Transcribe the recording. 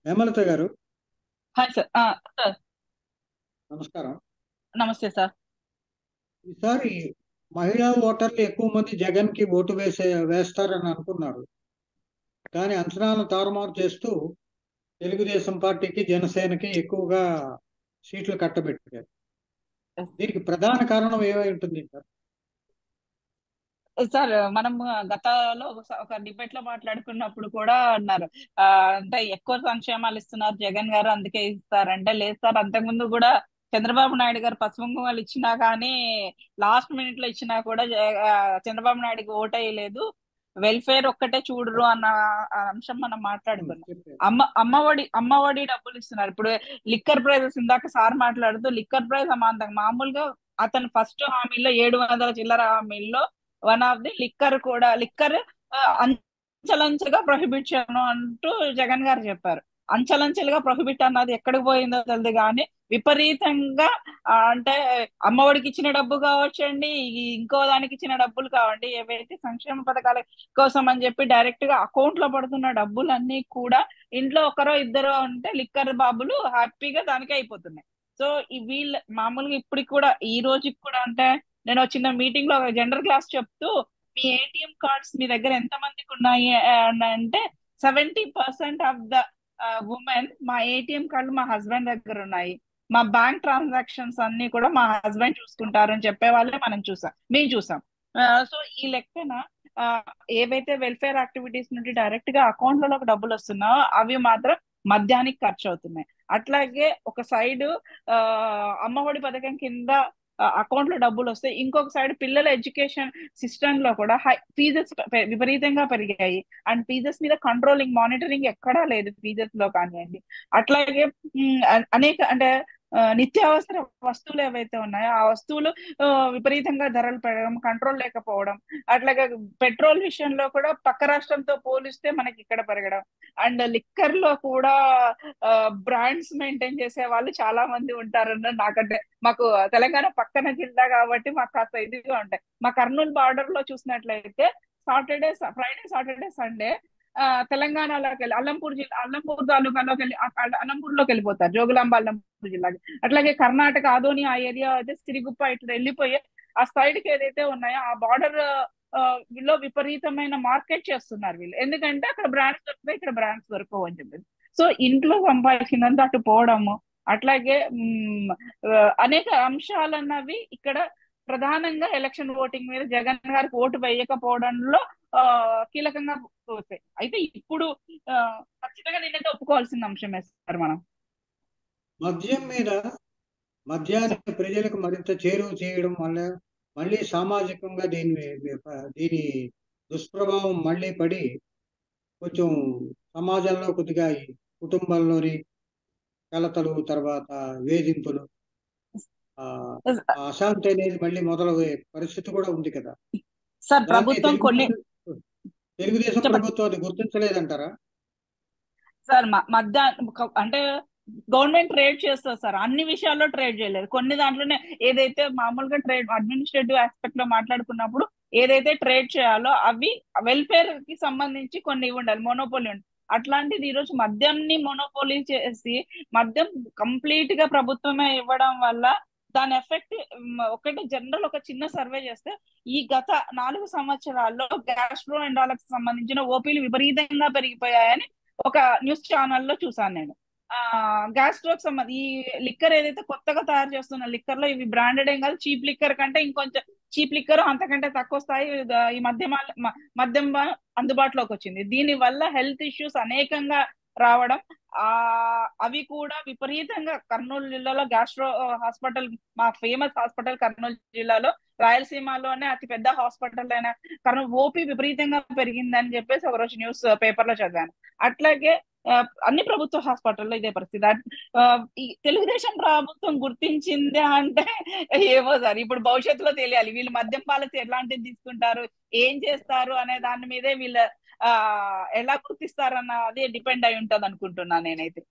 హేమలత గారు, hi sir. Sir, నమస్కారం. నమస్తే సార్. ఈసారి మహిళా ఓటర్లు ఎక్కువ మంది జగన్ కి ఓటు వేస్తారని అనుకున్నారు. కానీ అంచనాలను తారుమారు చేస్తూ తెలుగుదేశం పార్టీకి, జనసేనకి ఎక్కువగా సీట్లు కట్టబెట్టారు. దీనికి ప్రధాన కారణం ఏమై ఉంటుంది సార్? సార్, మనం గతంలో ఒక డిబేట్ లో మాట్లాడుకున్నప్పుడు కూడా అన్నారు. ఆ, అంటే ఎక్కువ సంక్షేమాలు ఇస్తున్నారు జగన్ గారు అందుకే ఇస్తారంటే, లేదు సార్, అంతకుముందు కూడా చంద్రబాబు నాయుడు గారు పసుపు కుంకుమలు ఇచ్చినా కానీ లాస్ట్ మినిట్ లో ఇచ్చినా కూడా చంద్రబాబు నాయుడుకి ఓటేయలేదు. వెల్ఫేర్ ఒక్కటే చూడరు అన్న అంశం మనం మాట్లాడుకున్నాం. చెప్పారు. అమ్మఒడి డబ్బులు ఇస్తున్నారు. ఇప్పుడు లిక్కర్ ప్రైజెస్ ఇందాక సార్ మాట్లాడుతూ లిక్కర్ ప్రైస్ అమాంతం మామూలుగా అతను ఫస్ట్ హామీలో 700 చిల్లర హామీల్లో వన్ ఆఫ్ ది లిక్కర్ అంచెలంచెలుగా ప్రొహిబిట్ చేయను అంటూ జగన్ గారు చెప్పారు. అంచెలంచెలుగా ప్రొహిబిట్ అన్నది ఎక్కడికి పోయిందో తెలియదు కానీ విపరీతంగా అంటే అమ్మఒడికి ఇచ్చిన డబ్బు కావచ్చండి, ఇంకో దానికి ఇచ్చిన డబ్బులు కావండి, ఏవైతే సంక్షేమ పథకాల కోసం అని చెప్పి డైరెక్ట్ గా అకౌంట్ లో పడుతున్న డబ్బులన్నీ కూడా ఇంట్లో ఒకరో ఇద్దరో ఉంటే లిక్కర్ బాబులు హ్యాపీగా దానికే అయిపోతున్నాయి. సో వీళ్ళ మామూలుగా ఇప్పటికి కూడా ఈ రోజుకి కూడా అంటే నేను ఒక చిన్న మీటింగ్ లో ఒక జనరల్ క్లాస్ చెప్తూ మీ ఏటీఎం కార్డ్స్ మీ దగ్గర ఎంత మందికి ఉన్నాయి అని అంటే 70% ఆఫ్ ద ఉమెన్ మా ఏటీఎం కార్డులు మా హస్బెండ్ దగ్గర ఉన్నాయి, మా బ్యాంక్ ట్రాన్సాక్షన్స్ అన్ని కూడా మా హస్బెండ్ చూసుకుంటారు అని చెప్పే వాళ్ళే మేము చూసాం. సో ఈ లెక్కన ఆ, ఏవైతే వెల్ఫేర్ యాక్టివిటీస్ నుండి డైరెక్ట్ గా అకౌంట్లలోకి డబ్బులు వస్తున్నాయో అవి మాత్రం మద్యానికి ఖర్చు అవుతున్నాయి. అట్లాగే ఒక సైడ్ అమ్మఒడి పథకం కింద అకౌంట్ లో డబ్బులు వస్తాయి, ఇంకొక సైడ్ పిల్లల ఎడ్యుకేషన్ సిస్టమ్ లో కూడా ఫీజెస్ విపరీతంగా పెరిగాయి. అండ్ ఫీజెస్ మీద కంట్రోలింగ్ మానిటరింగ్ ఎక్కడా లేదు ఫీజెస్ లో కానివ్వండి. అట్లాగే అనేక అంటే నిత్యావసర వస్తువులు ఏవైతే ఉన్నాయో ఆ వస్తువులు విపరీతంగా ధరలు పెరగడం, కంట్రోల్ లేకపోవడం. అట్లాగే పెట్రోల్ విషయంలో కూడా పక్క రాష్ట్రంతో పోలిస్తే మనకి ఇక్కడ పెరగడం. అండ్ లిక్కర్ లో కూడా బ్రాండ్స్ మెయింటైన్ చేసే వాళ్ళు చాలా మంది ఉంటారన్న నాకంటే మాకు తెలంగాణ పక్కన జిల్లా కాబట్టి మాకు కాస్త ఇదిగా ఉంటాయి. మా కర్నూలు బార్డర్ లో చూసినట్లయితే ఫ్రైడే సాటర్డే సండే తెలంగాణలోకి వెళ్ళి అల్లంపూర్ తాలూకాలోకి వెళ్ళి అల్లంపూర్లోకి వెళ్ళిపోతారు, జోగులాంబ అల్లంపూర్ జిల్లాకి. అట్లాగే కర్ణాటక ఆదోని ఆ ఏరియా అయితే సిరిగుప్ప ఇట్లా వెళ్ళిపోయి ఆ సైడ్ కి ఏదైతే ఉన్నాయో ఆ బార్డర్ లో విపరీతమైన మార్కెట్ చేస్తున్నారు వీళ్ళు, ఎందుకంటే అక్కడ బ్రాండ్స్ దొరుకుతాయి, ఇక్కడ బ్రాండ్స్ దొరకవు అని చెప్పేసి. సో ఇంట్లో సంపాదించినంత అటు పోవడము. అట్లాగే అనేక అంశాలన్నవి ఇక్కడ ప్రధానంగా ఎలక్షన్ ఓటింగ్ మీద జగన్ గారికి ఓటు వేయకపోవడంలో ఆ కీలకంగా పోతాయి. అయితే ఇప్పుడు ఆ, ఖచ్చితంగా నేనైతే ఒప్పుకోవాల్సిన అంశమే సార్ మనం. మద్యం మీద మద్యాన్ని ప్రజలకు మరింత చేరువ చేయడం వల్ల మళ్ళీ సామాజికంగా దీని దుష్ప్రభావం మళ్ళీ పడి కొంచెం సమాజంలో కొద్దిగా ఈ కుటుంబంలోని కలతలు, తర్వాత వేధింపులు, ఆ ఆ అశాంతి అనేది మళ్ళీ మొదలయ్యే పరిస్థితి కూడా ఉంది కదా. సార్, దాన్ని ప్రభుత్వం కొన్ని తెలుగుదేశం చెప్పండి ప్రభుత్వం అది గుర్తించలేదంటారా? సార్. అంటే గవర్నమెంట్ ట్రేడ్ చేస్తారు సార్, అన్ని విషయాల్లో ట్రేడ్ చేయలేదు. కొన్ని దాంట్లోనే ఏదైతే మామూలుగా ట్రేడ్ అడ్మినిస్ట్రేటివ్ ఆస్పెక్ట్ లో మాట్లాడుకున్నప్పుడు ఏదైతే ట్రేడ్ చేయాలో అవి వెల్ఫేర్ కి సంబంధించి కొన్ని ఉండాలి, మోనోపోలీ ఉండాలి. అట్లాంటిది ఈరోజు మద్యంని మోనోపోలీ చేసి మద్యం కంప్లీట్ గా ప్రభుత్వమే ఇవ్వడం వల్ల దాని ఎఫెక్ట్ ఒకటి జనరల్ ఒక చిన్న సర్వే చేస్తే ఈ గత 4 సంవత్సరాల్లో గ్యాస్ట్రో ఎండాలకి సంబంధించిన ఓపీలు విపరీతంగా పెరిగిపోయాయని ఒక న్యూస్ ఛానల్లో చూసాను నేను. గ్యాస్ స్ట్రోక్ సంబంధం ఈ లిక్కర్ ఏదైతే కొత్తగా తయారు చేస్తున్న లిక్కర్ లో ఇవి బ్రాండెడ్ ఏం కాదు, చీప్ లిక్కర్ కంటే ఇంకొంచెం చీప్ లిక్కర్ అంతకంటే తక్కువ స్థాయి ఈ మద్యం అందుబాటులోకి వచ్చింది. దీని వల్ల హెల్త్ ఇష్యూస్ అనేకంగా రావడం, ఆ అవి కూడా విపరీతంగా కర్నూలు జిల్లాలో గ్యాస్ట్రో హాస్పిటల్, మా ఫేమస్ హాస్పిటల్ కర్నూలు జిల్లాలో రాయలసీమలోనే అతి పెద్ద హాస్పిటల్ అయిన కర్నూలు ఓపీ విపరీతంగా పెరిగిందని చెప్పేసి ఒకరోజు న్యూస్ పేపర్ లో చదివాను. అట్లాగే అన్ని ప్రభుత్వ హాస్పిటల్లో ఇదే పరిస్థితి. ఈ తెలుగుదేశం ప్రభుత్వం గుర్తించిందే అంటే ఏమో సార్, ఇప్పుడు భవిష్యత్తులో తెలియాలి వీళ్ళు మద్యం పాలసీ ఎలాంటిది తీసుకుంటారు, ఏం చేస్తారు అనే దాని మీదే వీళ్ళ ఎలా గుర్తిస్తారు అన్నది డిపెండ్ అయి ఉంటది అనుకుంటున్నాను నేనైతే.